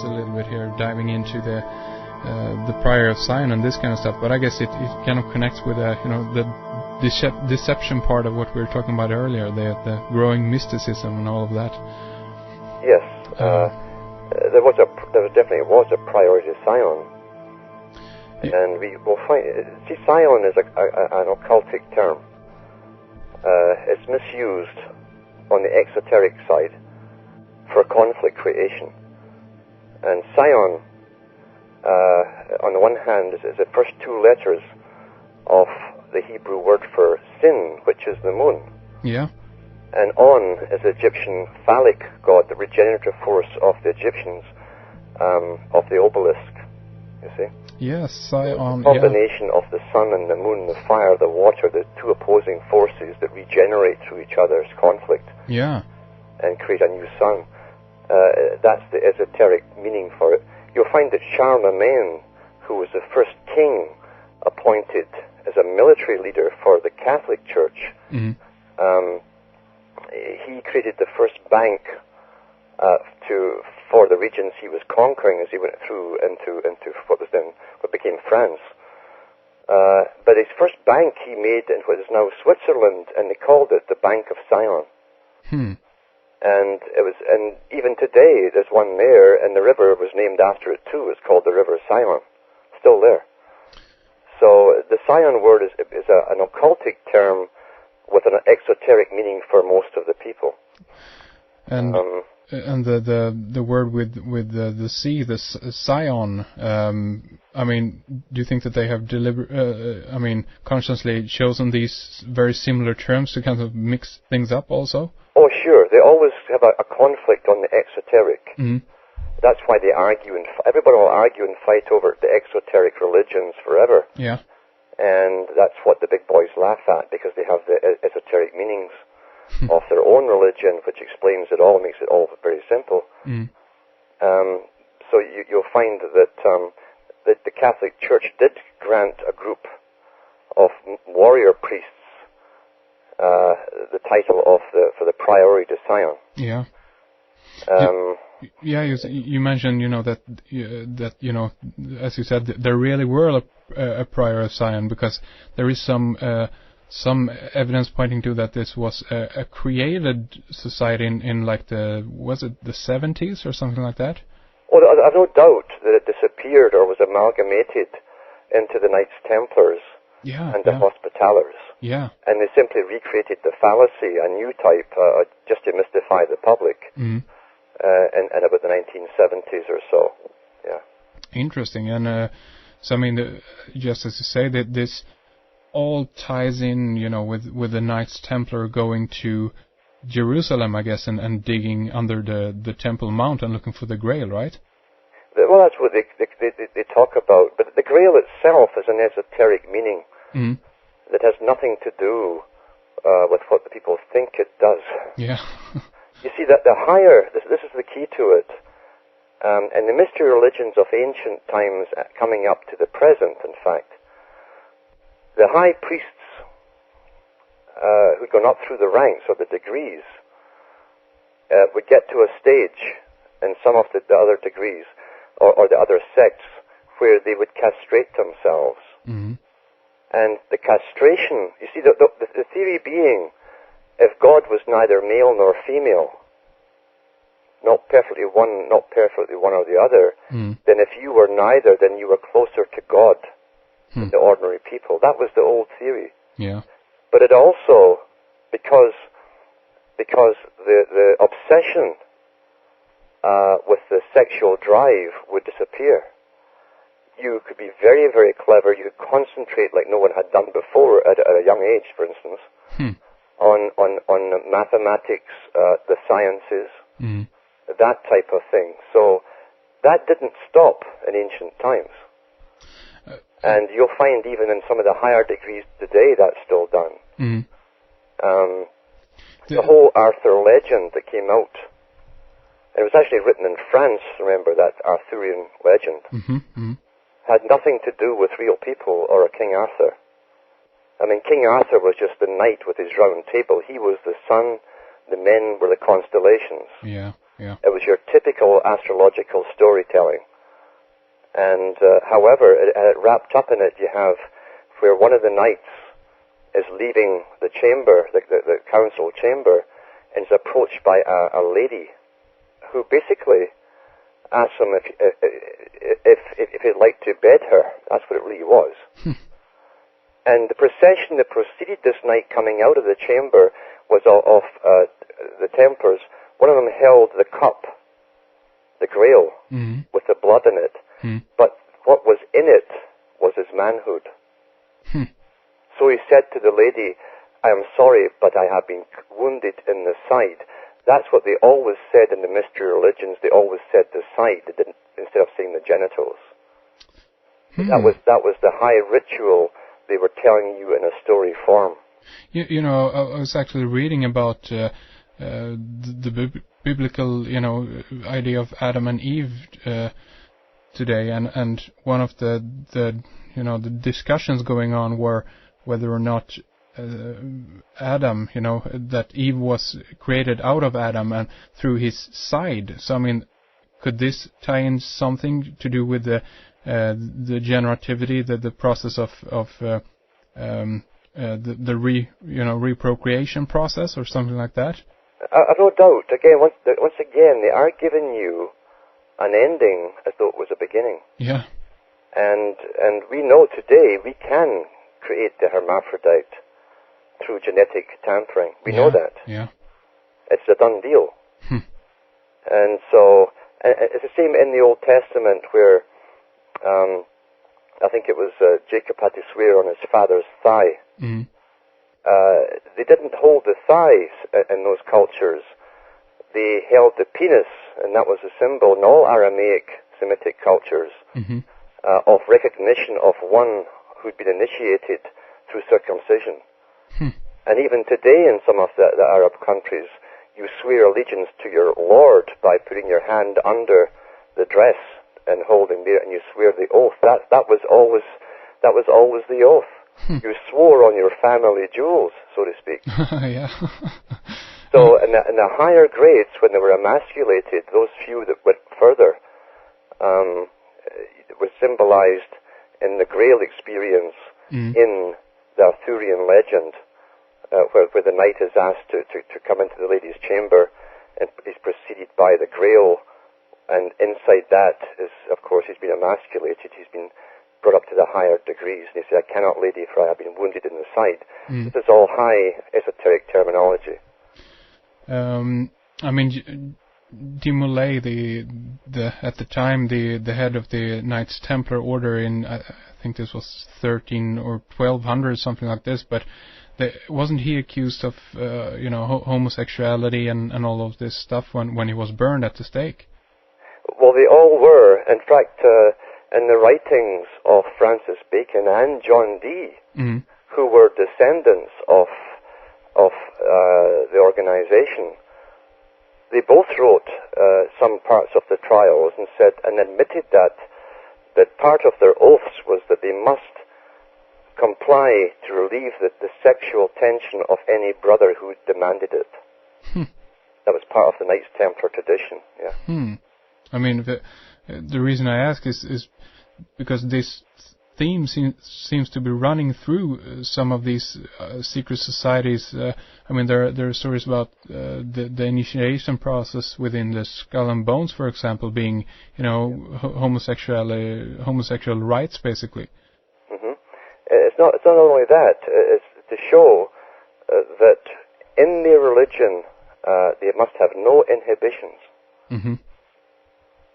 a little bit here, diving into the Priory of Sion and this kind of stuff. But I guess it kind of connects with the deception part of what we were talking about earlier, the growing mysticism and all of that. Yes, there definitely was a Priory to Sion, and we will find. See, Sion is an occultic term. It's misused on the exoteric side for conflict creation, and Sion, on the one hand, is the first two letters of the Hebrew word for sin, which is the moon. Yeah. And On is the Egyptian phallic god, the regenerative force of the Egyptians, of the obelisk, you see? Yes, Sion. The combination of the sun and the moon, the fire, the water, the two opposing forces that regenerate through each other's conflict. Yeah. And create a new sun. That's the esoteric meaning for it. You'll find that Charlemagne, who was the first king appointed as a military leader for the Catholic Church, he created the first bank for the regions he was conquering as he went through into what became France. But his first bank he made in what is now Switzerland, and they called it the Bank of Sion. And even today there's one there, and the river was named after it too. It's called the River Sion, still there. So the Sion word is an occultic term with an exoteric meaning for most of the people. And the word with the sea, the Sion. I mean, do you think that they have consciously chosen these very similar terms to kind of mix things up also? Oh, sure. They always have a conflict on the exoteric. That's why they argue, and everybody will argue and fight over the exoteric religions forever. Yeah. And that's what the big boys laugh at, because they have the esoteric meanings of their own religion, which explains it all, makes it all very simple. So you'll find that the Catholic Church did grant a group of warrior priests the title for the Priory to Sion. Yeah. You mentioned, that as you said, there really were a Priory of Sion, because there is some evidence pointing to that this was a created society in like was it the 70s or something like that? Well, I've no doubt that it disappeared or was amalgamated into the Knights Templars and the Hospitallers. Yeah. And they simply recreated the fallacy, a new type, just to mystify the public. In about the 1970s or so. Yeah. Interesting. And so, I mean, just as you say, that this all ties in, with the Knights Templar going to Jerusalem, I guess, and digging under the Temple Mount and looking for the Grail, right? Well, that's what they talk about. But the Grail itself is an esoteric meaning that has nothing to do with what the people think it does. Yeah. You see, that the higher, this is the key to it, and the mystery religions of ancient times coming up to the present, in fact, the high priests who'd gone up through the ranks or the degrees would get to a stage in some of the other degrees or the other sects where they would castrate themselves. And the castration, you see, the theory being, if God was neither male nor female, not perfectly one or the other, then if you were neither, then you were closer to God than the ordinary people. That was the old theory. Yeah. But it also, because the obsession with the sexual drive would disappear. You could be very, very clever. You could concentrate like no one had done before at a young age, for instance. On mathematics, the sciences, that type of thing. So that didn't stop in ancient times. And you'll find even in some of the higher degrees today that's still done. The whole Arthur legend that came out, it was actually written in France, remember, that Arthurian legend, had nothing to do with real people or a King Arthur. I mean, King Arthur was just the knight with his round table. He was the sun, the men were the constellations. Yeah. Yeah. It was your typical astrological storytelling. And however, it wrapped up in it, you have where one of the knights is leaving the chamber, the council chamber, and is approached by a lady who basically asks him if he'd like to bed her. That's what it really was. And the procession that preceded this knight coming out of the chamber was of the Templars. One of them held the cup, the grail, with the blood in it. But what was in it was his manhood. So he said to the lady, I am sorry, but I have been wounded in the side. That's what they always said in the mystery religions. They always said the side, they didn't, instead of saying the genitals. That was the high ritual they were telling you in a story form. You know, I was actually reading about the biblical, idea of Adam and Eve today, and one of the discussions going on were whether or not Adam, that Eve was created out of Adam and through his side. So I mean, could this tie in something to do with the generativity, the process of the reprocreation process or something like that? I've no doubt. Again, once again, they are giving you an ending as though it was a beginning. Yeah. And we know today we can create the hermaphrodite through genetic tampering. We know that. Yeah. It's a done deal. And so, it's the same in the Old Testament where I think it was Jacob had to swear on his father's thigh. They didn't hold the thighs in those cultures. They held the penis, and that was a symbol in all Aramaic Semitic cultures of recognition of one who'd been initiated through circumcision. And even today in some of the Arab countries, you swear allegiance to your Lord by putting your hand under the dress and holding there, and you swear the oath. That was always the oath. You swore on your family jewels, so to speak. Yeah. So in the higher grades, when they were emasculated, those few that went further were symbolized in the Grail experience in the Arthurian legend, where the knight is asked to come into the lady's chamber and is preceded by the Grail, and inside that is, of course, he's been emasculated, he's been brought up to the higher degrees, and he said, I cannot, lady, for I have been wounded in the side. This is all high esoteric terminology. I mean, de Molay, at the time the head of the Knights Templar Order in, I think this was 13 or 1200, something like this, but wasn't he accused of homosexuality and all of this stuff when he was burned at the stake? Well, they all were. In fact, in the writings of Francis Bacon and John Dee, who were descendants of the organization, they both wrote some parts of the trials and said and admitted that part of their oaths was that they must comply to relieve the sexual tension of any brother who demanded it. That was part of the Knights Templar tradition. Yeah. I mean, the reason I ask is because this theme seems to be running through some of these secret societies. I mean, there are stories about the initiation process within the Skull and Bones, for example, being homosexual rights, basically. It's not only that. It's to show that in their religion they must have no inhibitions.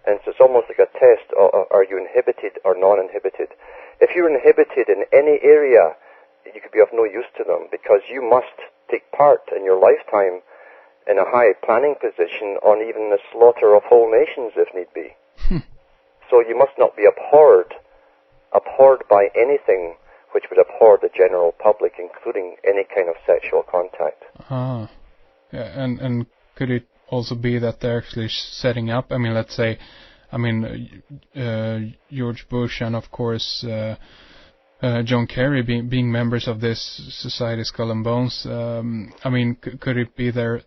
And so it's almost like a test, are you inhibited or non-inhibited? If you're inhibited in any area, you could be of no use to them, because you must take part in your lifetime in a high planning position on even the slaughter of whole nations if need be. So you must not be abhorred by anything which would abhor the general public, including any kind of sexual contact. Yeah, and could it also be that they're actually setting up, I mean, let's say, George Bush and of course John Kerry being members of this society, Skull and Bones, I mean, could it be that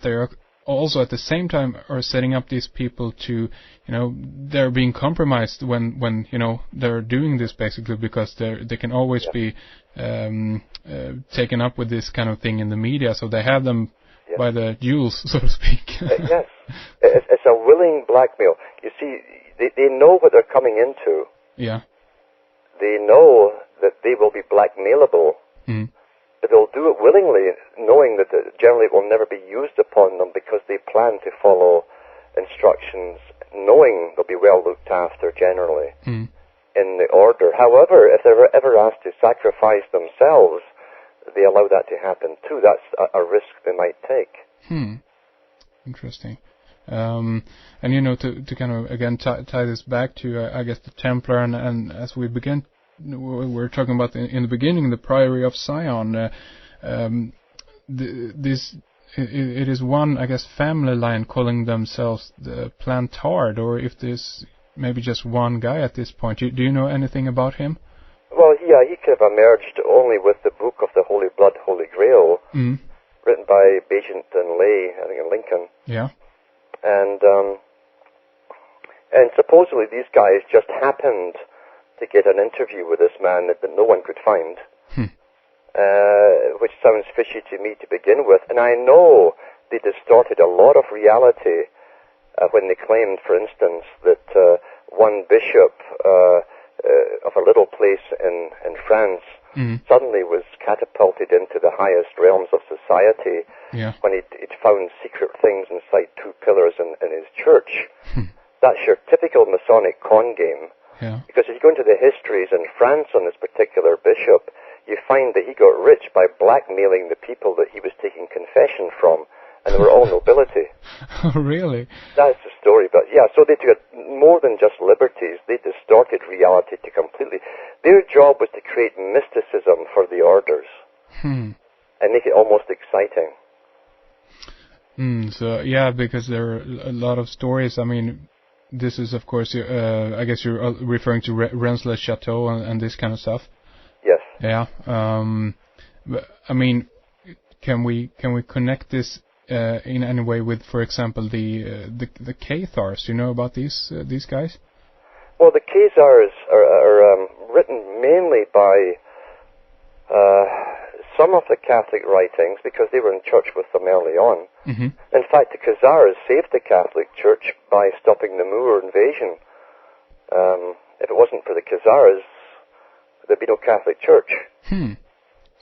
they're also at the same time are setting up these people to, they're being compromised when they're doing this, basically, because they can always be taken up with this kind of thing in the media, so they have them by the jewels, so to speak. Yes, it's a willing blackmail. You see, they know what they're coming into. Yeah. They know that they will be blackmailable. Mm. But they'll do it willingly, knowing that generally it will never be used upon them, because they plan to follow instructions, knowing they'll be well looked after generally in the order. However, if they're ever asked to sacrifice themselves, they allow that to happen too. That's a risk they might take. Interesting. And to kind of again tie this back to I guess the Templar, and as we begin, we're talking about in the beginning the Priory of Sion. It is one, I guess, family line calling themselves the Plantard, or if there's maybe just one guy at this point. Do you know anything about him? Well, he could have emerged only with the book of the Holy Blood, Holy Grail, written by Bagent and Lay, I think in Lincoln. Yeah. And supposedly these guys just happened to get an interview with this man that no one could find, which sounds fishy to me to begin with. And I know they distorted a lot of reality when they claimed, for instance, that one bishop of a little place in France suddenly was catapulted into the highest realms of society when he'd found secret things inside two pillars in his church. That's your typical Masonic con game. Yeah. Because if you go into the histories in France on this particular bishop, you find that he got rich by blackmailing the people that he was taking confession from, and they were all nobility. Oh, really? That's the story. But yeah, so they took more than just liberties. They distorted reality to completely. Their job was to create mysticism for the orders and make it almost exciting. So yeah, because there are a lot of stories. I mean, this is, of course, I guess you're referring to Rensselaer Chateau and this kind of stuff. Yes. Yeah. But, I mean, can we connect this in any way with, for example, the Cathars? You know about these guys? Well, the Khazars are written mainly by some of the Catholic writings, because they were in church with them early on. In fact, the Khazars saved the Catholic Church by stopping the Moor invasion. If it wasn't for the Khazars, there'd be no Catholic Church. They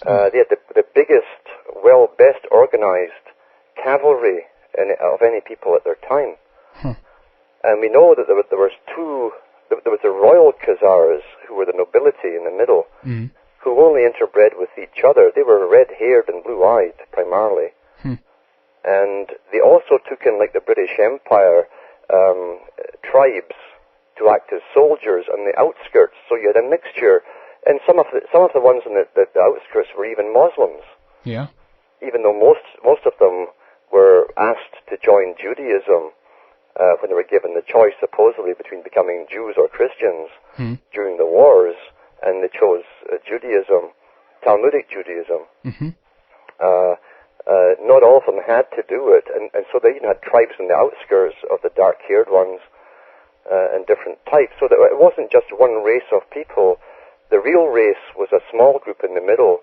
had the biggest, best organized cavalry of any people at their time. And we know that there was the royal Khazars, who were the nobility in the middle, who only interbred with each other. They were red-haired and blue-eyed, primarily. And they also took in, like the British Empire, tribes to act as soldiers on the outskirts. So you had a mixture, and some of the ones in the outskirts were even Muslims. Yeah. Even though most of them were asked to join Judaism when they were given the choice, supposedly, between becoming Jews or Christians during the wars, and they chose Judaism, Talmudic Judaism. Not all of them had to do it, and so they even had tribes in the outskirts of the dark-haired ones and different types. So that it wasn't just one race of people. The real race was a small group in the middle